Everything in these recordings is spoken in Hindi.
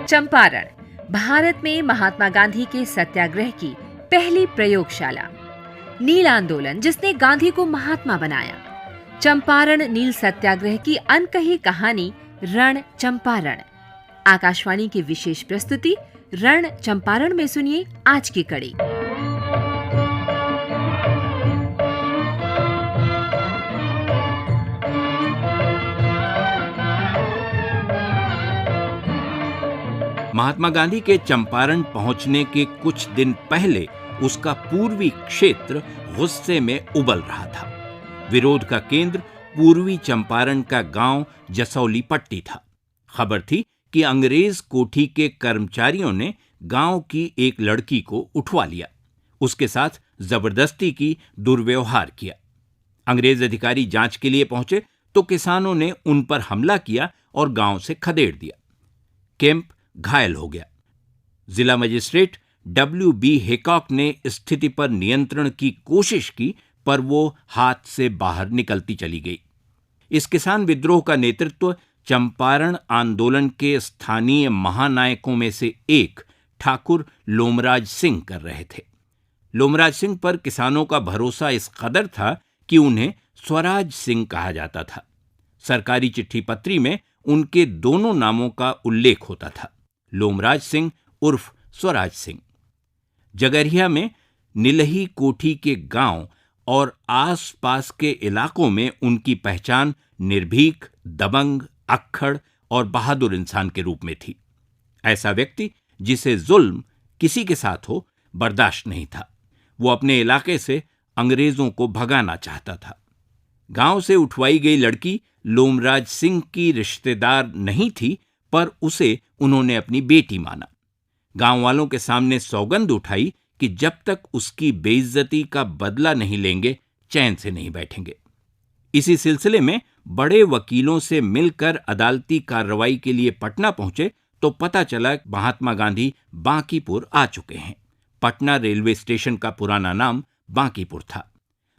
चंपारण भारत में महात्मा गांधी के सत्याग्रह की पहली प्रयोगशाला। नील आंदोलन जिसने गांधी को महात्मा बनाया। चंपारण नील सत्याग्रह की अनकही कहानी रण चंपारण। आकाशवाणी की विशेष प्रस्तुति रण चंपारण में सुनिए आज की कड़ी। महात्मा गांधी के चंपारण पहुंचने के कुछ दिन पहले उसका पूर्वी क्षेत्र गुस्से में उबल रहा था। विरोध का केंद्र पूर्वी चंपारण का गांव जसौली पट्टी था। खबर थी कि अंग्रेज कोठी के कर्मचारियों ने गांव की एक लड़की को उठवा लिया, उसके साथ जबरदस्ती की दुर्व्यवहार किया। अंग्रेज अधिकारी जांच के लिए पहुंचे तो किसानों ने उन पर हमला किया और गांव से खदेड़ दिया। केम्प घायल हो गया। जिला मजिस्ट्रेट W.B. हैकॉक ने स्थिति पर नियंत्रण की कोशिश की, पर वो हाथ से बाहर निकलती चली गई। इस किसान विद्रोह का नेतृत्व चंपारण आंदोलन के स्थानीय महानायकों में से एक ठाकुर लोमराज सिंह कर रहे थे। लोमराज सिंह पर किसानों का भरोसा इस कदर था कि उन्हें स्वराज सिंह कहा जाता था। सरकारी चिट्ठी पत्री में उनके दोनों नामों का उल्लेख होता था, लोमराज सिंह उर्फ स्वराज सिंह। जगरिया में निलही कोठी के गांव और आसपास के इलाकों में उनकी पहचान निर्भीक, दबंग, अक्खड़ और बहादुर इंसान के रूप में थी। ऐसा व्यक्ति जिसे जुल्म किसी के साथ हो बर्दाश्त नहीं था। वो अपने इलाके से अंग्रेजों को भगाना चाहता था। गांव से उठवाई गई लड़की लोमराज सिंह की रिश्तेदार नहीं थी, पर उसे उन्होंने अपनी बेटी माना। गांव वालों के सामने सौगंध उठाई कि जब तक उसकी बेइज्जती का बदला नहीं लेंगे चैन से नहीं बैठेंगे। इसी सिलसिले में बड़े वकीलों से मिलकर अदालती कार्रवाई के लिए पटना पहुंचे तो पता चला महात्मा गांधी बांकीपुर आ चुके हैं। पटना रेलवे स्टेशन का पुराना नाम बांकीपुर था।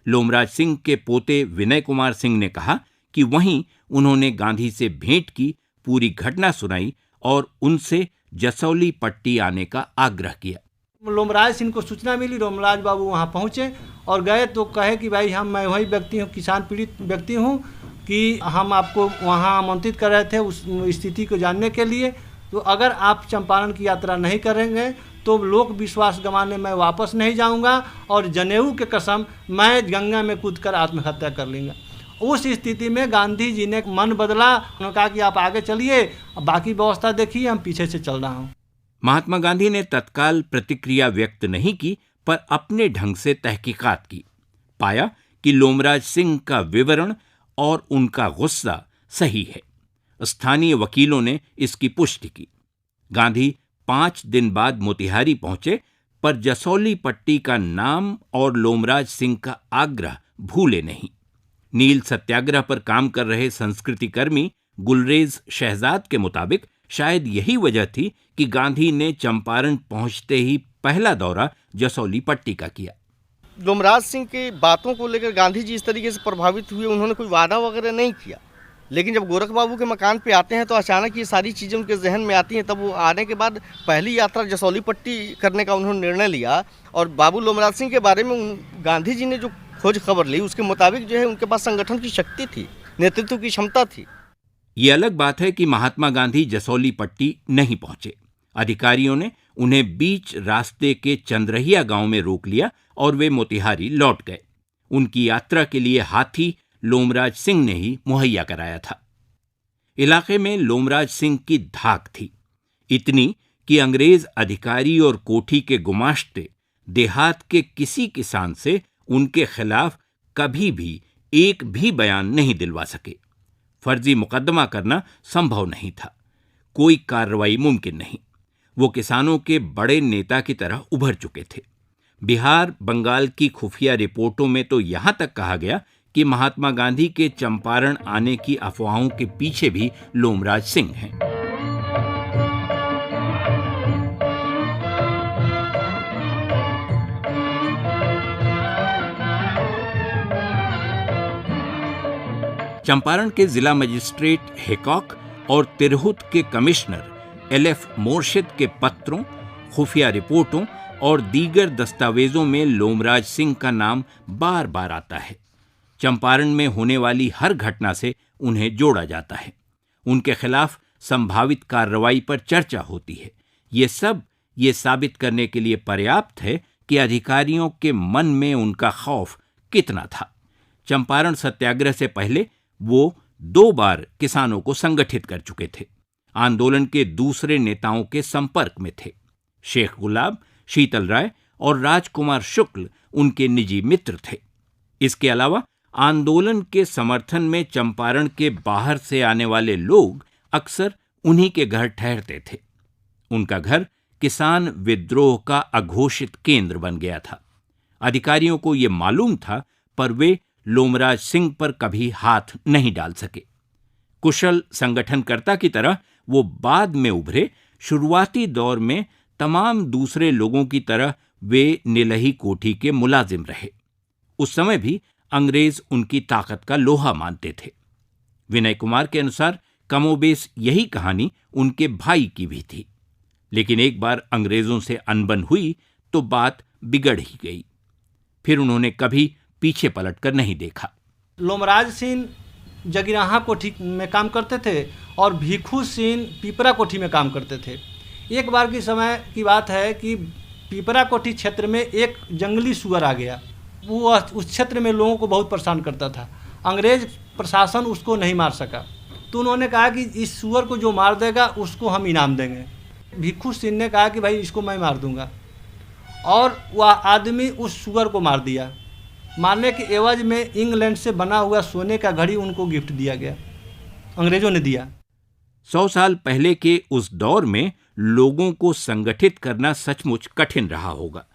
लोमराज सिंह के पोते विनय कुमार सिंह ने कहा कि वहीं उन्होंने गांधी से भेंट की, पूरी घटना सुनाई और उनसे जसौली पट्टी आने का आग्रह किया। लोमराज सिंह को सूचना मिली, लोमराज बाबू वहाँ पहुँचे और गए तो कहे कि भाई मैं वही व्यक्ति हूँ, किसान पीड़ित व्यक्ति हूँ, कि हम आपको वहाँ आमंत्रित कर रहे थे उस स्थिति को जानने के लिए। तो अगर आप चंपारण की यात्रा नहीं करेंगे तो लोक विश्वास गंवाने मैं वापस नहीं जाऊँगा और जनेऊ के कसम मैं गंगा में कूदकर आत्महत्या कर लूँगा। उस स्थिति में गांधी जी ने मन बदला, उन्होंने कहा कि आप आगे चलिए, बाकी व्यवस्था देखिए, हम पीछे से चल रहा हूं। महात्मा गांधी ने तत्काल प्रतिक्रिया व्यक्त नहीं की, पर अपने ढंग से तहकीकात की। पाया कि लोमराज सिंह का विवरण और उनका गुस्सा सही है। स्थानीय वकीलों ने इसकी पुष्टि की। गांधी 5 दिन बाद मोतिहारी पहुंचे, पर जसौली पट्टी का नाम और लोमराज सिंह का आग्रह भूले नहीं। नील सत्याग्रह पर काम कर रहे संस्कृति कर्मी गुलरेज शहजाद के मुताबिक शायद यही वजह थी कि गांधी ने चंपारण पहुंचते ही पहला दौरा जसौली पट्टी का किया। लोमराज सिंह की बातों को लेकर गांधी जी इस तरीके से प्रभावित हुए, उन्होंने कोई वादा वगैरह नहीं किया, लेकिन जब गोरख बाबू के मकान पे आते हैं तो अचानक ये सारी चीज़ें उनके जहन में आती हैं। तब वो आने के बाद पहली यात्रा जसौली पट्टी करने का उन्होंने निर्णय लिया और बाबू लोमराज सिंह के बारे में गांधी जी ने जो खोज खबर ली उसके मुताबिक जो है उनके पास संगठन की शक्ति थी, नेतृत्व की क्षमता थी। ये अलग बात है कि महात्मा गांधी जसौली पट्टी नहीं पहुंचे। अधिकारियों ने उन्हें बीच रास्ते के चंद्रहिया गांव में रोक लिया और वे मोतिहारी लौट गए। उनकी यात्रा के लिए हाथी लोमराज सिंह ने ही मुहैया कराया था। इलाके में लोमराज सिंह की धाक थी, इतनी कि अंग्रेज अधिकारी और कोठी के गुमाश्ते देहात के किसी किसान से उनके खिलाफ कभी भी एक भी बयान नहीं दिलवा सके। फर्जी मुकदमा करना संभव नहीं था, कोई कार्रवाई मुमकिन नहीं। वो किसानों के बड़े नेता की तरह उभर चुके थे। बिहार, बंगाल की खुफिया रिपोर्टों में तो यहां तक कहा गया कि महात्मा गांधी के चंपारण आने की अफवाहों के पीछे भी लोमराज सिंह हैं। चंपारण के जिला मजिस्ट्रेट हैकॉक और तिरहुत के कमिश्नर LF मोर्शिद के पत्रों, खुफिया रिपोर्टों और दीगर दस्तावेजों में लोमराज सिंह का नाम बार बार आता है। चंपारण में होने वाली हर घटना से उन्हें जोड़ा जाता है। उनके खिलाफ संभावित कार्रवाई पर चर्चा होती है। ये सब ये साबित करने के लिए पर्याप्त है कि अधिकारियों के मन में उनका खौफ कितना था। चंपारण सत्याग्रह से पहले वो 2 बार किसानों को संगठित कर चुके थे। आंदोलन के दूसरे नेताओं के संपर्क में थे। शेख गुलाब, शीतल राय और राजकुमार शुक्ल उनके निजी मित्र थे। इसके अलावा आंदोलन के समर्थन में चंपारण के बाहर से आने वाले लोग अक्सर उन्हीं के घर ठहरते थे। उनका घर किसान विद्रोह का अघोषित केंद्र बन गया था। अधिकारियों को यह मालूम था, पर वे लोमराज सिंह पर कभी हाथ नहीं डाल सके। कुशल संगठनकर्ता की तरह वो बाद में उभरे। शुरुआती दौर में तमाम दूसरे लोगों की तरह वे निलही कोठी के मुलाजिम रहे। उस समय भी अंग्रेज उनकी ताकत का लोहा मानते थे। विनय कुमार के अनुसार कमोबेश यही कहानी उनके भाई की भी थी। लेकिन एक बार अंग्रेजों से अनबन हुई तो बात बिगड़ ही गई। फिर उन्होंने कभी पीछे पलटकर नहीं देखा। लोमराज सिंह जगीराहा कोठी में काम करते थे और भिखू सिंह पीपरा कोठी में काम करते थे। एक बार की समय की बात है कि पीपरा कोठी क्षेत्र में एक जंगली सुअर आ गया। वो उस क्षेत्र में लोगों को बहुत परेशान करता था। अंग्रेज प्रशासन उसको नहीं मार सका, तो उन्होंने कहा कि इस सुअर को जो मार देगा उसको हम इनाम देंगे। भिखू सिंह ने कहा कि भाई इसको मैं मार दूंगा, और वह आदमी उस सुअर को मार दिया। मारने के एवज में इंग्लैंड से बना हुआ सोने का घड़ी उनको गिफ्ट दिया गया, अंग्रेजों ने दिया। 100 साल पहले के उस दौर में लोगों को संगठित करना सचमुच कठिन रहा होगा।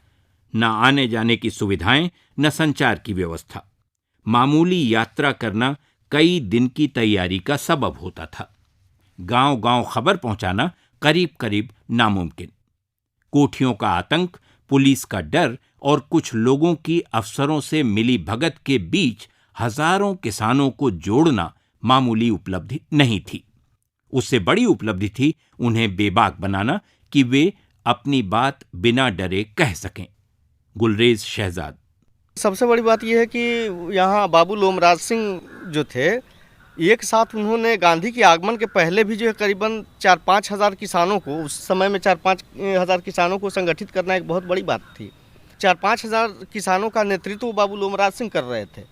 न आने जाने की सुविधाएं, न संचार की व्यवस्था। मामूली यात्रा करना कई दिन की तैयारी का सबब होता था। गांव-गांव खबर पहुंचाना करीब करीब नामुमकिन। कोठियों का आतंक, पुलिस का डर और कुछ लोगों की अफसरों से मिली भगत के बीच हजारों किसानों को जोड़ना मामूली उपलब्धि नहीं थी। उससे बड़ी उपलब्धि थी उन्हें बेबाक बनाना कि वे अपनी बात बिना डरे कह सकें। गुलरेज शहजाद। सबसे बड़ी बात यह है कि यहाँ बाबू लोमराज सिंह जो थे, एक साथ उन्होंने गांधी के आगमन के पहले भी जो है करीबन 4-5 हज़ार किसानों को, उस समय में 4-5 हज़ार किसानों को संगठित करना एक बहुत बड़ी बात थी। 4-5 हज़ार किसानों का नेतृत्व बाबू लोमराज सिंह कर रहे थे।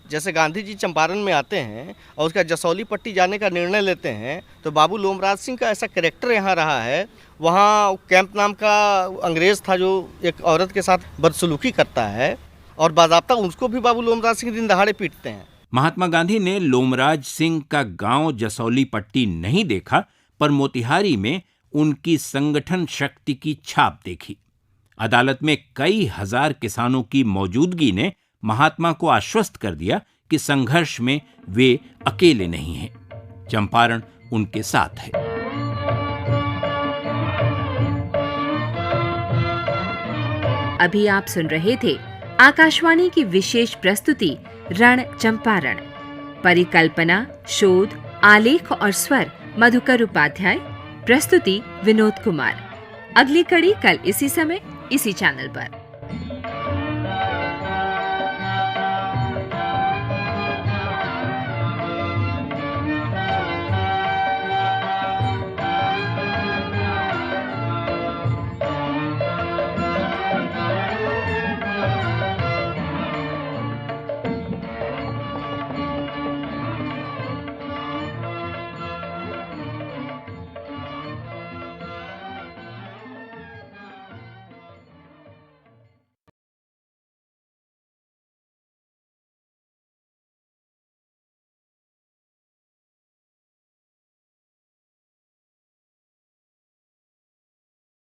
जैसे गांधी जी चंपारण में आते हैं और उसका जसौली पट्टी जाने का निर्णय लेते हैं, तो बाबू लोमराज सिंह का ऐसा कैरेक्टर यहाँ रहा है। वहाँ कैंप नाम का अंग्रेज़ था जो एक औरत के साथ बदसलूकी करता है, और बाज़ाब्ता उसको भी बाबू लोमराज सिंह दिन दहाड़े पीटते हैं। महात्मा गांधी ने लोमराज सिंह का गांव जसौली पट्टी नहीं देखा, पर मोतिहारी में उनकी संगठन शक्ति की छाप देखी। अदालत में कई हजार किसानों की मौजूदगी ने महात्मा को आश्वस्त कर दिया कि संघर्ष में वे अकेले नहीं हैं। चंपारण उनके साथ है। अभी आप सुन रहे थे आकाशवाणी की विशेष प्रस्तुति रण चंपारण। परिकल्पना, शोध, आलेख और स्वर मधुकर उपाध्याय। प्रस्तुति विनोद कुमार। अगली कड़ी कल इसी समय इसी चैनल पर।